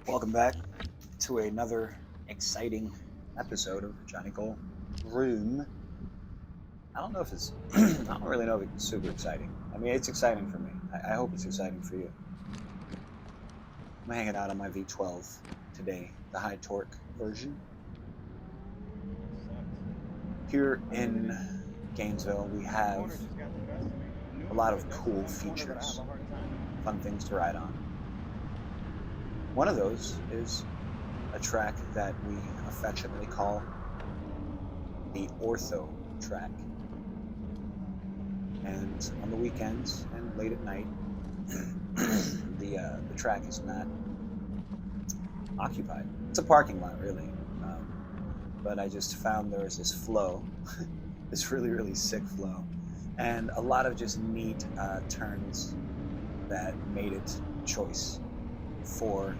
Welcome back to another exciting episode of Johnny Cole Room. I don't know if it's, I don't really know if it's super exciting. I mean, it's exciting for me. I hope it's exciting for you. I'm hanging out on my V12 today, the high torque version. Here in Gainesville, we have a lot of cool features, fun things to ride on. One of those is a track that we affectionately call the ortho track. And on the weekends and late at night, the track is not occupied. It's a parking lot, really. But I just found there was this flow, this really sick flow, and a lot of just neat turns that made it choice for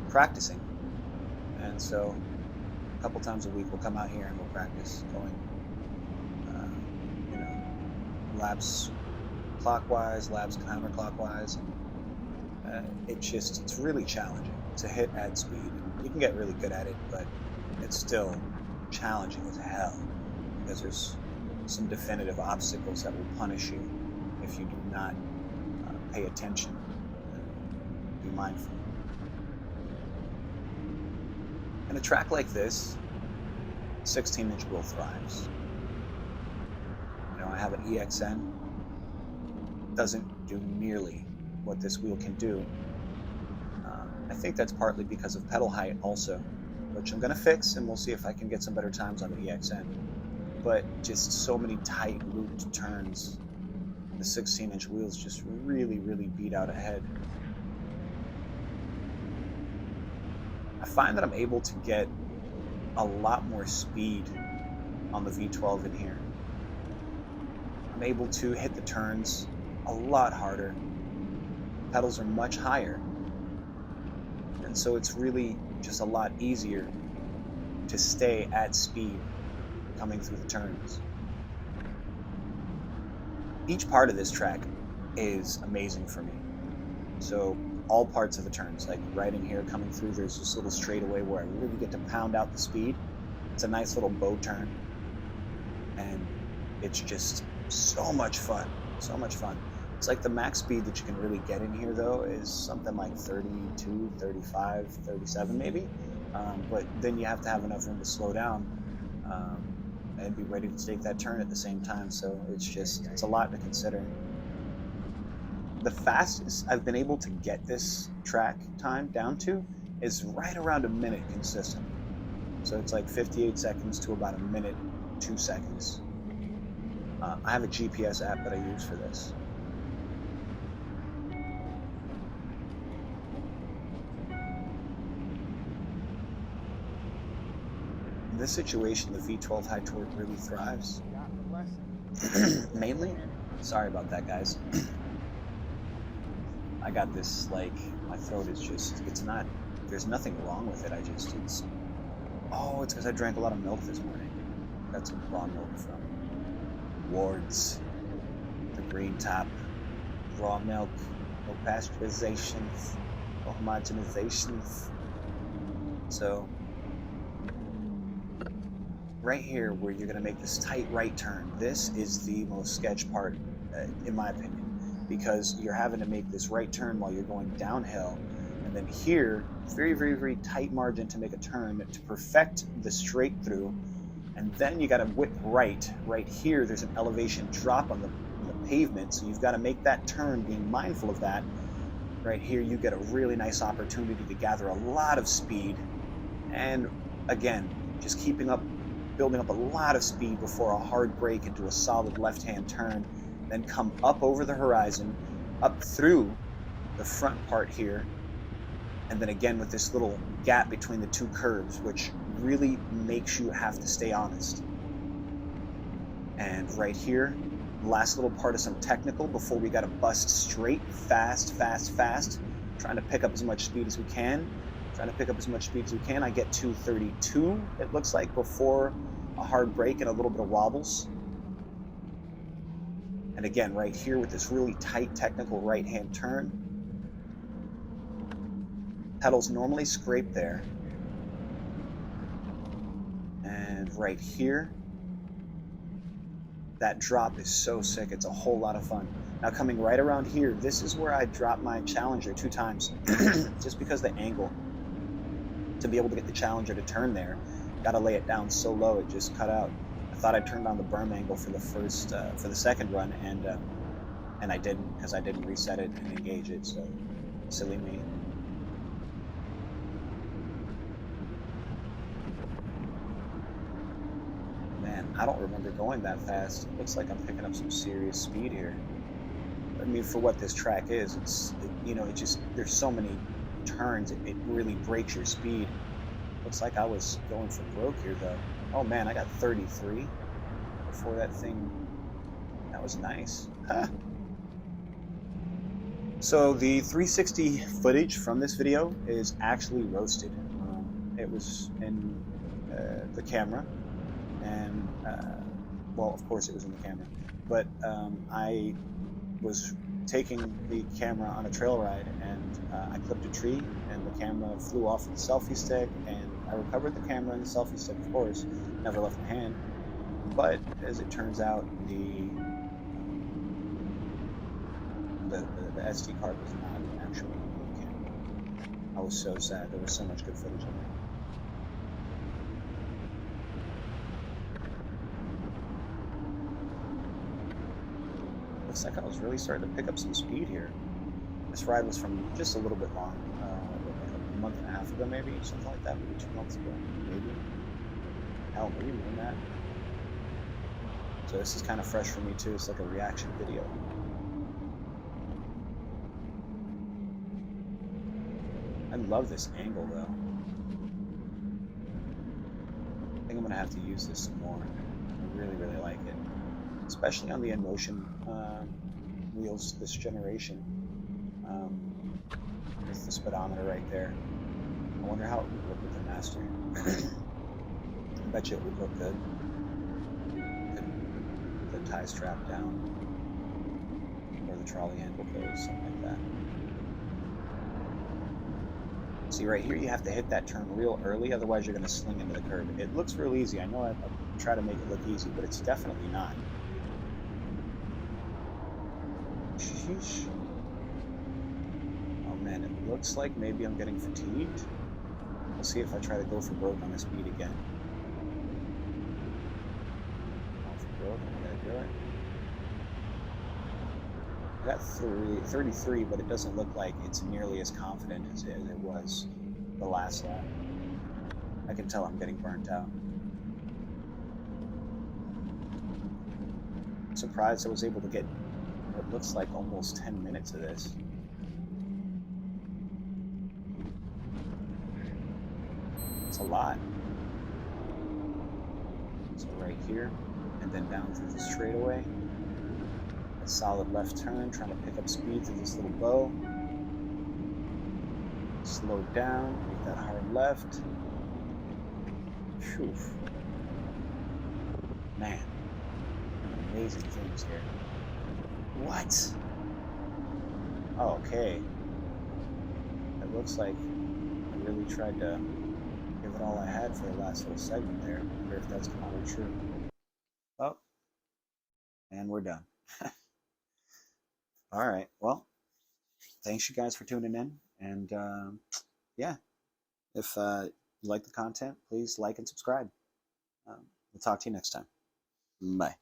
practicing. And so a couple times a week we'll come out here and we'll practice going laps clockwise, laps counterclockwise. It's really challenging to hit at speed. You can get really good at it, but it's still challenging as hell because there's some definitive obstacles that will punish you if you do not pay attention and be mindful. In a track like this, 16-inch wheel thrives. I have an EXN. Doesn't do nearly what this wheel can do. I think that's partly because of pedal height also, which I'm going to fix, and we'll see if I can get some better times on the EXN. But just so many tight looped turns, the 16-inch wheels just really beat out ahead. I find that I'm able to get a lot more speed on the V12 in here. I'm able to hit the turns a lot harder. Pedals are much higher. And so it's really just a lot easier to stay at speed coming through the turns. Each part of this track is amazing for me. So all parts of the turns, like right in here coming through, there's this little straightaway where I really get to pound out the speed. It's a nice little bow turn. And it's just so much fun. It's like the max speed that you can really get in here, though, is something like 32, 35, 37 maybe. But then you have to have enough room to slow down and be ready to take that turn at the same time. So it's a lot to consider. The fastest I've been able to get this track time down to is right around a minute consistently. So it's like 58 seconds to about a minute, 2 seconds. I have a GPS app that I use for this. In this situation, the V12 high torque really thrives. Mainly, sorry about that, guys. I got this, my throat is just, there's nothing wrong with it. It's because I drank a lot of milk this morning. Got some raw milk from Ward's, the green top, raw milk, no pasteurizations, no homogenizations. So right here where you're going to make this tight right turn, this is the most sketch part in my opinion, because you're having to make this right turn while you're going downhill, and then here very tight margin to make a turn to perfect the straight through. And then you got to whip right here. There's an elevation drop on the pavement, so you've got to make that turn, being mindful of that. Right here, you get a really nice opportunity to gather a lot of speed, and again, just building up a lot of speed before a hard brake into a solid left-hand turn, then come up over the horizon, up through the front part here, and then again with this little gap between the two curves, which really makes you have to stay honest. And right here, last little part of some technical before we got to bust straight, fast, trying to pick up as much speed as we can. I get 232, it looks like, before a hard brake and a little bit of wobbles. And again, right here with this really tight technical right-hand turn, pedals normally scrape there. And right here, that drop is so sick. It's a whole lot of fun. Now coming right around here, this is where I dropped my Challenger 2 times, just because the angle. To be able to get the Challenger to turn there, gotta lay it down so low it just cut out. I thought I turned on the berm angle for the second run, and I didn't, because I didn't reset it and engage it. So silly me. Man, I don't remember going that fast. It looks like I'm picking up some serious speed here. I mean, for what this track is, it just, there's so many turns, it really breaks your speed. Looks like I was going for broke here though. Oh man, I got 33 before that thing. That was nice. Huh. So the 360 footage from this video is actually roasted. It was in the camera, and well, of course it was in the camera, but I was taking the camera on a trail ride, and I clipped a tree, and the camera flew off with the selfie stick, and I recovered the camera and the selfie stick, of course, never left my hand. But as it turns out, the SD card was not actually in the camera. I was so sad. There was so much good footage on there. Looks like I was really starting to pick up some speed here. This ride was from just a little bit long, like a month and a half ago, maybe, something like that, maybe 2 months ago, maybe. Hell, maybe more than that. So this is kind of fresh for me too. It's like a reaction video. I love this angle though. I think I'm gonna have to use this some more. I really, really like it. Especially on the Inmotion wheels this generation, with the speedometer right there. I wonder how it would look with the Master. I bet you it would look good. The tie strap down, or the trolley handle goes, something like that. See, right here you have to hit that turn real early, otherwise you're going to sling into the curb. It looks real easy. I know I try to make it look easy, but it's definitely not. Sheesh. Oh man, it looks like maybe I'm getting fatigued. We'll see if I try to go for broke on this speed again. Going for broke, I'm gonna do it. I got 33, but it doesn't look like it's nearly as confident as it was the last lap. I can tell I'm getting burnt out. I'm surprised I was able to get what looks like almost 10 minutes of this. It's a lot. So right here, and then down through the straightaway. A solid left turn, trying to pick up speed through this little bow. Slow down, make that hard left. Phew. Man, amazing things here. What? Oh, okay. It looks like I really tried to give it all I had for the last little segment there. I wonder if that's completely true. Oh, and we're done. All right. Well, thanks you guys for tuning in. And yeah, if you like the content, please like and subscribe. We'll talk to you next time. Bye.